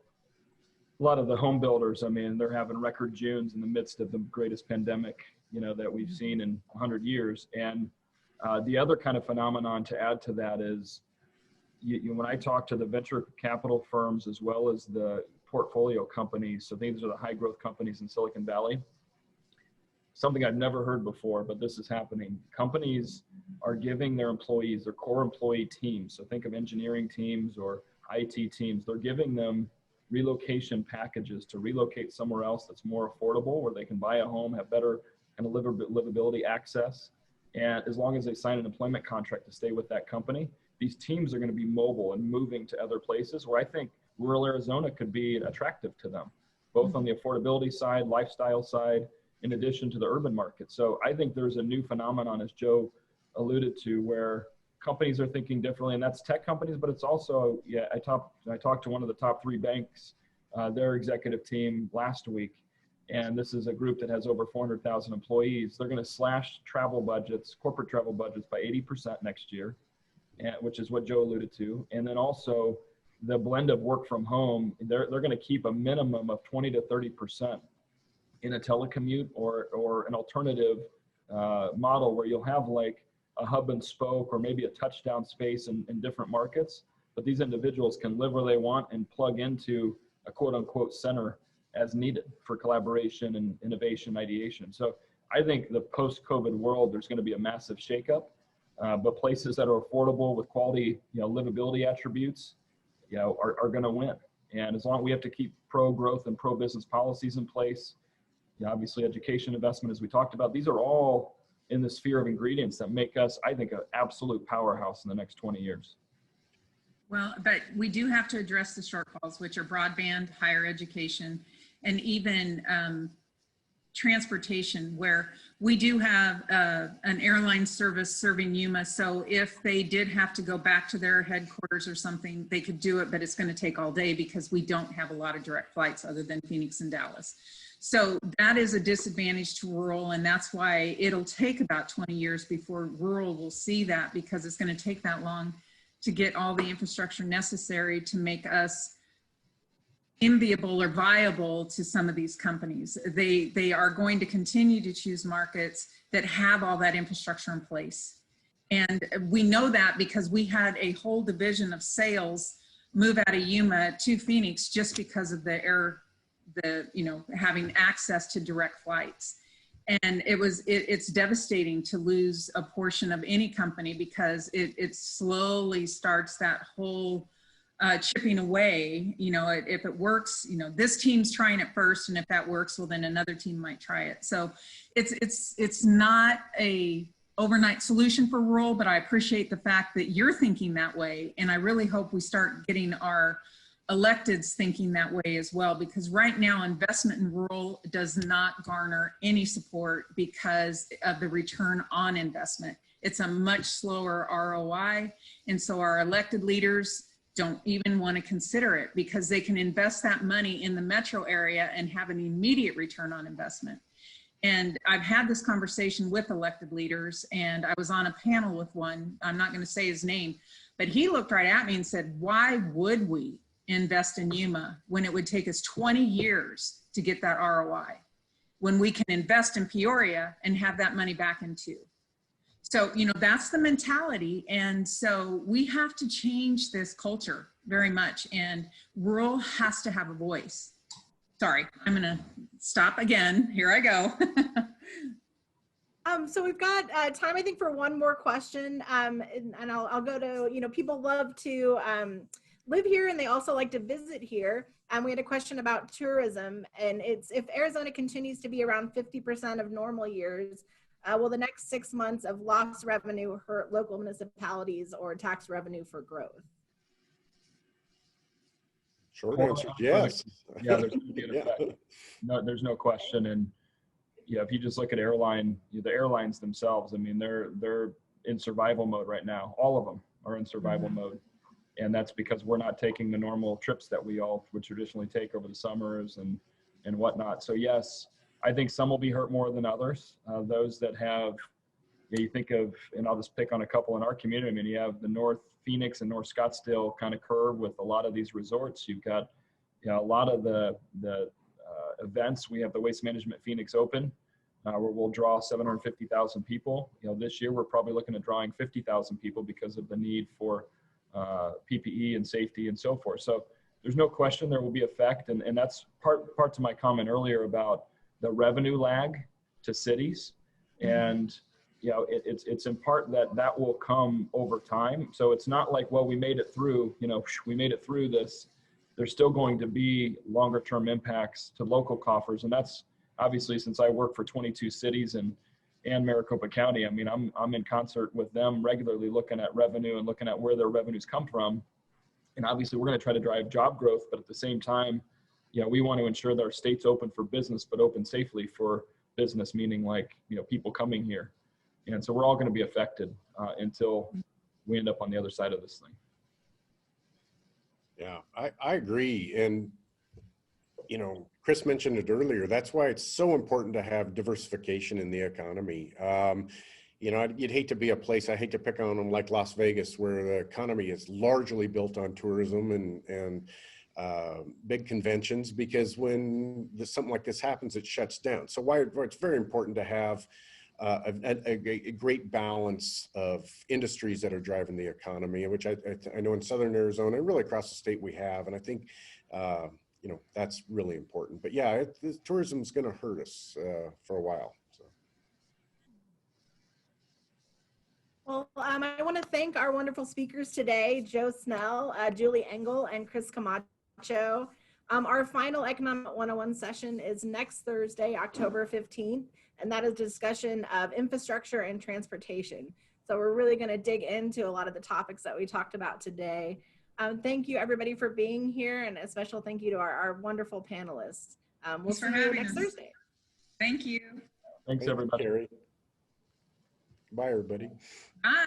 home builders, I mean, they're having record Junes in the midst of the greatest pandemic, you know, that we've seen in 100 years. And the other kind of phenomenon to add to that is, when I talk to the venture capital firms as well as the portfolio companies, so these are the high growth companies in Silicon Valley, something I've never heard before, but this is happening. Companies are giving their employees, their core employee teams, so think of engineering teams or IT teams, they're giving them relocation packages to relocate somewhere else that's more affordable, where they can buy a home, have better kind of livability access. And as long as they sign an employment contract to stay with that company, these teams are going to be mobile and moving to other places where I think rural Arizona could be attractive to them, both on the affordability side, lifestyle side, in addition to the urban market. So I think there's a new phenomenon, as Joe alluded to, where companies are thinking differently, and that's tech companies, but it's also, yeah, I talked to one of the top 3 banks, their executive team last week, and this is a group that has over 400,000 employees. They're going to slash travel budgets, corporate travel budgets, by 80% next year, which is what Joe alluded to. And then also the blend of work from home, they're going to keep a minimum of 20 to 30% in a telecommute or an alternative model where you'll have like a hub and spoke or maybe a touchdown space in different markets. But these individuals can live where they want and plug into a quote unquote center as needed for collaboration and innovation ideation. So I think the post-COVID world, there's going to be a massive shakeup, but places that are affordable with quality, you know, livability attributes, you know, are going to win. And as long as we have to keep pro-growth and pro-business policies in place, you know, obviously education investment, as we talked about, these are all in the sphere of ingredients that make us, I think, an absolute powerhouse in the next 20 years. Well, but we do have to address the shortfalls, which are broadband, higher education, and even transportation, where we do have an airline service serving Yuma. So if they did have to go back to their headquarters or something, they could do it, but it's going to take all day because we don't have a lot of direct flights other than Phoenix and Dallas. So that is a disadvantage to rural, and that's why it'll take about 20 years before rural will see that, because it's going to take that long to get all the infrastructure necessary to make us enviable or viable to some of these companies. They are going to continue to choose markets that have all that infrastructure in place. And we know that because we had a whole division of sales move out of Yuma to Phoenix just because of having access to direct flights. And it's devastating to lose a portion of any company because it slowly starts that whole chipping away. If it works, this team's trying it first, and if that works, well, then another team might try it. So it's not a overnight solution for rural, but I appreciate the fact that you're thinking that way. And I really hope we start getting our electeds thinking that way as well, because right now investment in rural does not garner any support because of the return on investment. It's a much slower ROI. And so our elected leaders don't even want to consider it because they can invest that money in the metro area and have an immediate return on investment. And I've had this conversation with elected leaders, and I was on a panel with one, I'm not going to say his name, but he looked right at me and said, why would we invest in Yuma when it would take us 20 years to get that ROI, when we can invest in Peoria and have that money back in 2? So, that's the mentality. And so we have to change this culture very much, and rural has to have a voice. Sorry, I'm going to stop again. Here I go. So we've got time, I think, for one more question. And I'll go to, people love to live here and they also like to visit here. We had a question about tourism, and it's, if Arizona continues to be around 50% of normal years, will the next 6 months of lost revenue hurt local municipalities or tax revenue for growth? Short answer, yes. Yeah, there's gonna be an effect. No, there's no question. And if you just look at the airlines themselves, I mean, they're in survival mode right now. All of them are in survival mode. And that's because we're not taking the normal trips that we all would traditionally take over the summers and whatnot. So yes, I think some will be hurt more than others. Those that have, you think of, and I'll just pick on a couple in our community. I mean, you have the North Phoenix and North Scottsdale kind of curve with a lot of these resorts. You've got, a lot of the events. We have the Waste Management Phoenix Open, where we'll draw 750,000 people. This year we're probably looking at drawing 50,000 people because of the need for PPE and safety and so forth. So there's no question there will be effect, and that's part to my comment earlier about the revenue lag to cities. And it's in part that will come over time. So it's not like, well, we made it through, we made it through this. There's still going to be longer term impacts to local coffers. And that's obviously, since I work for 22 cities and Maricopa County, I mean, I'm in concert with them regularly looking at revenue and looking at where their revenues come from. And obviously we're going to try to drive job growth, but at the same time, we want to ensure that our state's open for business, but open safely for business, meaning like, people coming here. And so we're all going to be affected until we end up on the other side of this thing. Yeah, I agree. And, Chris mentioned it earlier. That's why it's so important to have diversification in the economy. You'd hate to be a place, I hate to pick on them, like Las Vegas, where the economy is largely built on tourism and big conventions, because when something like this happens, it shuts down. So it's very important to have a great balance of industries that are driving the economy, which I know in Southern Arizona and really across the state we have. And I think, that's really important. But yeah, tourism is going to hurt us for a while. So. Well, I want to thank our wonderful speakers today, Joe Snell, Julie Engel, and Chris Camacho. Our final Economic 101 session is next Thursday, October 15th, and that is a discussion of infrastructure and transportation. So we're really going to dig into a lot of the topics that we talked about today. Thank you, everybody, for being here, and a special thank you to our wonderful panelists. We'll see you next Thursday. Thank you. Thanks, everybody. Carrie. Bye, everybody. Bye.